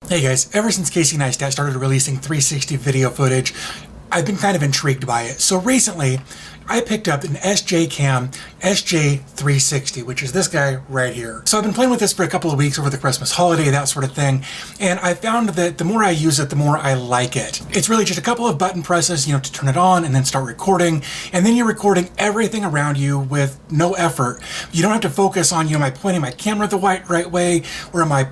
Hey guys, ever since Casey Neistat started releasing 360 video footage, I've been kind of intrigued by it. So recently, I picked up an SJCam SJ360, which is this guy right here. So I've been playing with this for a couple of weeks over the Christmas holiday, that sort of thing, and I found that the more I use it, the more I like it. It's really just a couple of button presses, to turn it on and then start recording, and then you're recording everything around you with no effort. You don't have to focus on, am I pointing my camera the right way, or am I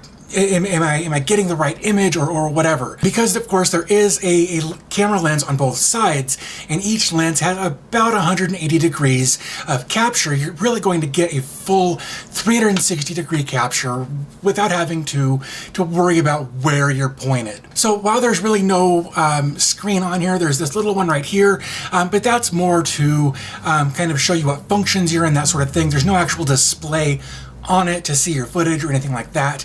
getting the right image or whatever? Because of course there is a camera lens on both sides, and each lens has about 180 degrees of capture. You're really going to get a full 360 degree capture without having to worry about where you're pointed. So while there's really no screen on here, there's this little one right here, but that's more to kind of show you what functions you're in, that sort of thing. There's no actual display on it to see your footage or anything like that.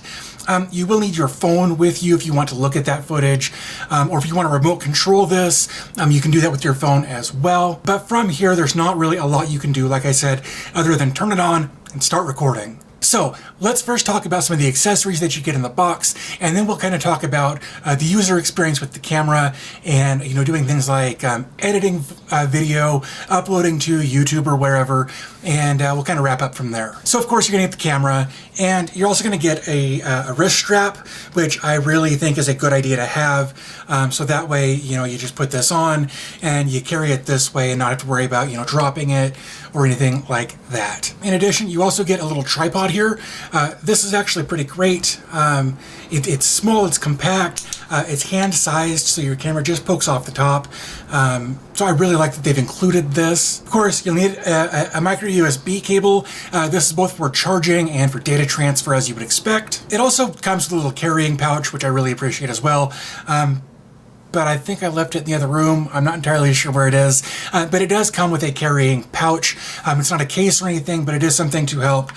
You will need your phone with you if you want to look at that footage, or if you want to remote control this, you can do that with your phone as well. But from here, there's not really a lot you can do, like I said, other than turn it on and start recording. So let's first talk about some of the accessories that you get in the box, and then we'll kind of talk about the user experience with the camera, and doing things like editing video, uploading to YouTube or wherever, and we'll kind of wrap up from there. So of course you're gonna get the camera, and you're also gonna get a wrist strap, which I really think is a good idea to have. So that way, you just put this on and you carry it this way and not have to worry about dropping it or anything like that. In addition, you also get a little tripod here. This is actually pretty great. It's small, it's compact, it's hand-sized, so your camera just pokes off the top. So I really like that they've included this. Of course, you'll need a micro USB cable. This is both for charging and for data transfer, as you would expect. It also comes with a little carrying pouch, which I really appreciate as well. But I think I left it in the other room. I'm not entirely sure where it is, but it does come with a carrying pouch. It's not a case or anything, but it is something to help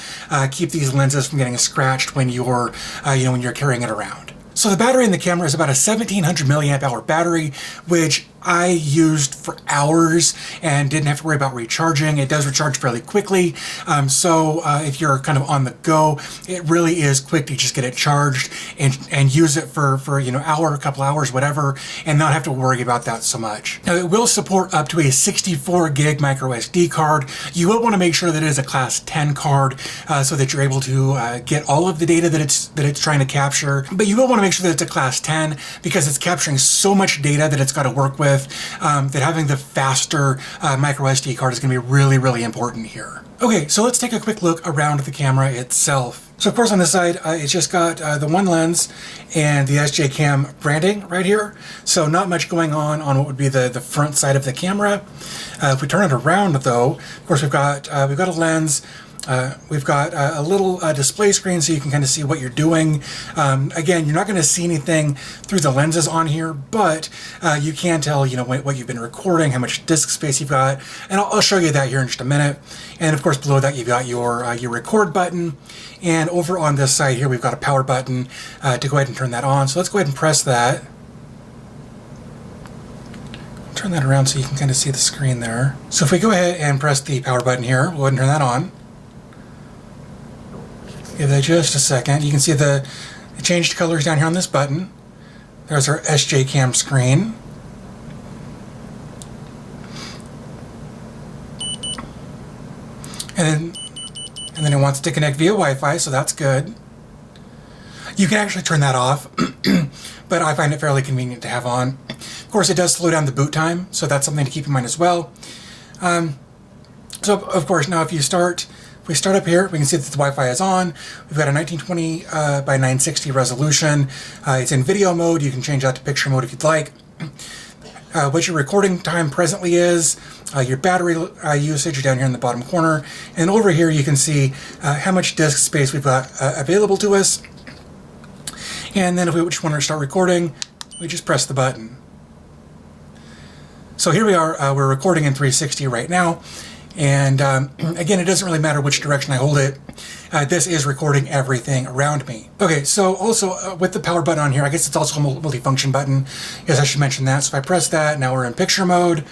keep these lenses from getting scratched when you're, when you're carrying it around. So the battery in the camera is about a 1700 milliamp hour battery, which I used for hours and didn't have to worry about recharging. It does recharge fairly quickly. So if you're kind of on the go, it really is quick to just get it charged and use it for hour, a couple hours, whatever, and not have to worry about that so much. Now it will support up to a 64 gig microSD card. You will want to make sure that it is a class 10 card so that you're able to get all of the data that it's trying to capture. But you will want to make sure that it's a class 10 because it's capturing so much data that it's got to work with. That having the faster microSD card is going to be really, really important here. Okay, so let's take a quick look around the camera itself. So of course on this side, it's just got the one lens and the SJCam branding right here. So not much going on what would be the front side of the camera. If we turn it around though, of course we've got a lens. We've got a little display screen so you can kind of see what you're doing. Again, you're not going to see anything through the lenses on here, but you can tell what you've been recording, how much disk space you've got, and I'll show you that here in just a minute. And of course below that you've got your record button, and over on this side here we've got a power button to go ahead and turn that on. So let's go ahead and press that. Turn that around so you can kind of see the screen there. So if we go ahead and press the power button here, we'll go ahead and turn that on. Give that just a second. You can see the changed colors down here on this button. There's our SJCam screen. And then it wants to connect via Wi-Fi, so that's good. You can actually turn that off, but I find it fairly convenient to have on. Of course, it does slow down the boot time, so that's something to keep in mind as well. So of course, now if we start up here, we can see that the Wi-Fi is on. We've got a 1920 by 960 resolution. It's in video mode. You can change that to picture mode if you'd like. What your recording time presently is, your battery usage down here in the bottom corner, and over here you can see how much disk space we've got available to us. And then if we just want to start recording, we just press the button. So here we are, we're recording in 360 right now. And again, it doesn't really matter which direction I hold it. This is recording everything around me. Okay, so also with the power button on here, I guess it's also a multi-function button. Yes, I should mention that. So if I press that, now we're in picture mode.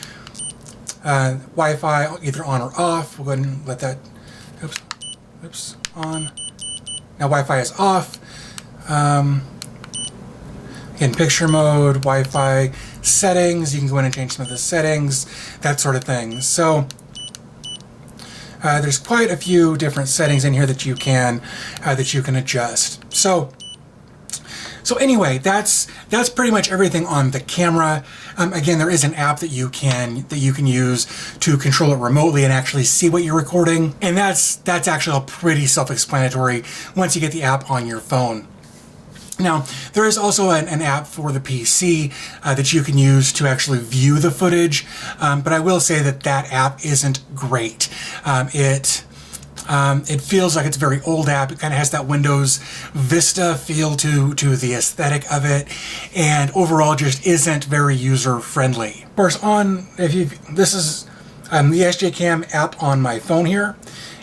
Wi-Fi either on or off. We'll go ahead and let that, on. Now Wi-Fi is off. in picture mode, Wi-Fi settings. You can go in and change some of the settings, that sort of thing. So there's quite a few different settings in here that you can adjust. So anyway, that's pretty much everything on the camera. Again, there is an app that you can use to control it remotely and actually see what you're recording, and that's actually all pretty self-explanatory once you get the app on your phone. Now, there is also an app for the PC that you can use to actually view the footage, but I will say that app isn't great. It feels like it's a very old app. It kind of has that Windows Vista feel to the aesthetic of it, and overall just isn't very user-friendly. Of course, this is the SJCam app on my phone here,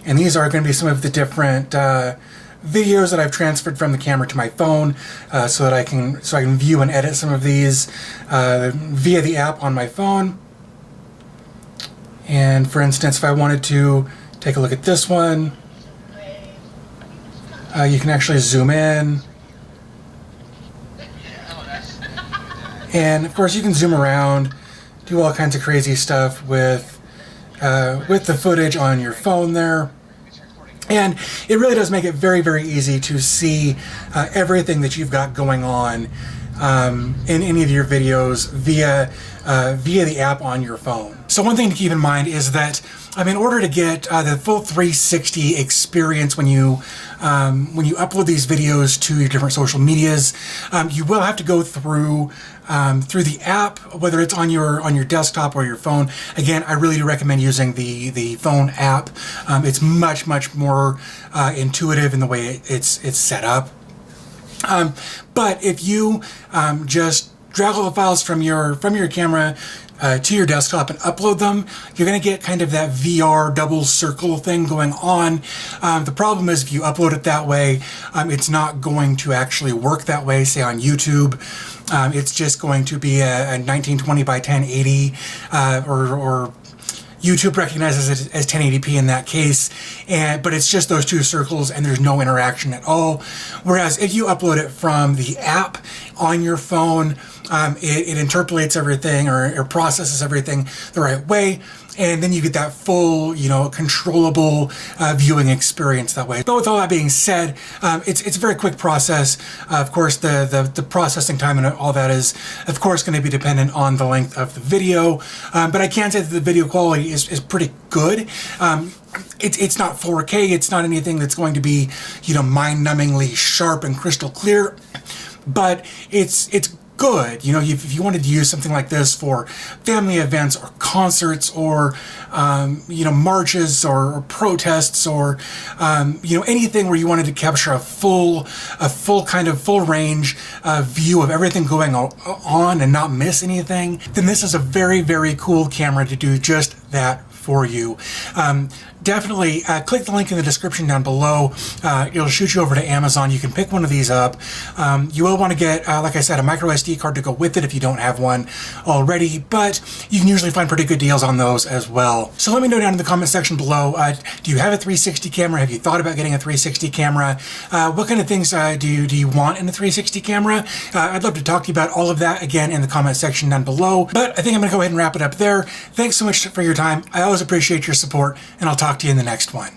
and these are going to be some of the different videos that I've transferred from the camera to my phone, so that I can view and edit some of these via the app on my phone. And for instance, if I wanted to take a look at this one, you can actually zoom in, and of course you can zoom around, do all kinds of crazy stuff with the footage on your phone there. And it really does make it very, very easy to see everything that you've got going on in any of your videos via the app on your phone. So one thing to keep in mind is that in order to get the full 360 experience when you upload these videos to your different social medias, you will have to go through the app, whether it's on your desktop or your phone. Again, I really do recommend using the phone app. It's much more intuitive in the way it's set up. But if you just drag all the files from your camera to your desktop and upload them, you're going to get kind of that VR double circle thing going on. The problem is if you upload it that way, it's not going to actually work that way, say on YouTube. It's just going to be a 1920 by 1080, or YouTube recognizes it as 1080p in that case, but it's just those two circles and there's no interaction at all. Whereas if you upload it from the app on your phone, it interpolates everything or processes everything the right way, and then you get that full, controllable viewing experience that way. But with all that being said, it's a very quick process. Of course, the processing time and all that is, of course, going to be dependent on the length of the video. But I can say that the video quality is pretty good. It's not 4K. It's not anything that's going to be, mind-numbingly sharp and crystal clear. But it's good. If you wanted to use something like this for family events or concerts or marches or protests or anything where you wanted to capture a full range view of everything going on and not miss anything, then this is a very, very cool camera to do just that for you. Definitely click the link in the description down below. It'll shoot you over to Amazon. You can pick one of these up. You will want to get, like I said, a microSD card to go with it if you don't have one already, but you can usually find pretty good deals on those as well. So let me know down in the comment section below, do you have a 360 camera? Have you thought about getting a 360 camera? What kind of things do you want in a 360 camera? I'd love to talk to you about all of that again in the comment section down below, but I think I'm going to go ahead and wrap it up there. Thanks so much for your time. I always appreciate your support, and I'll talk to you in the next one.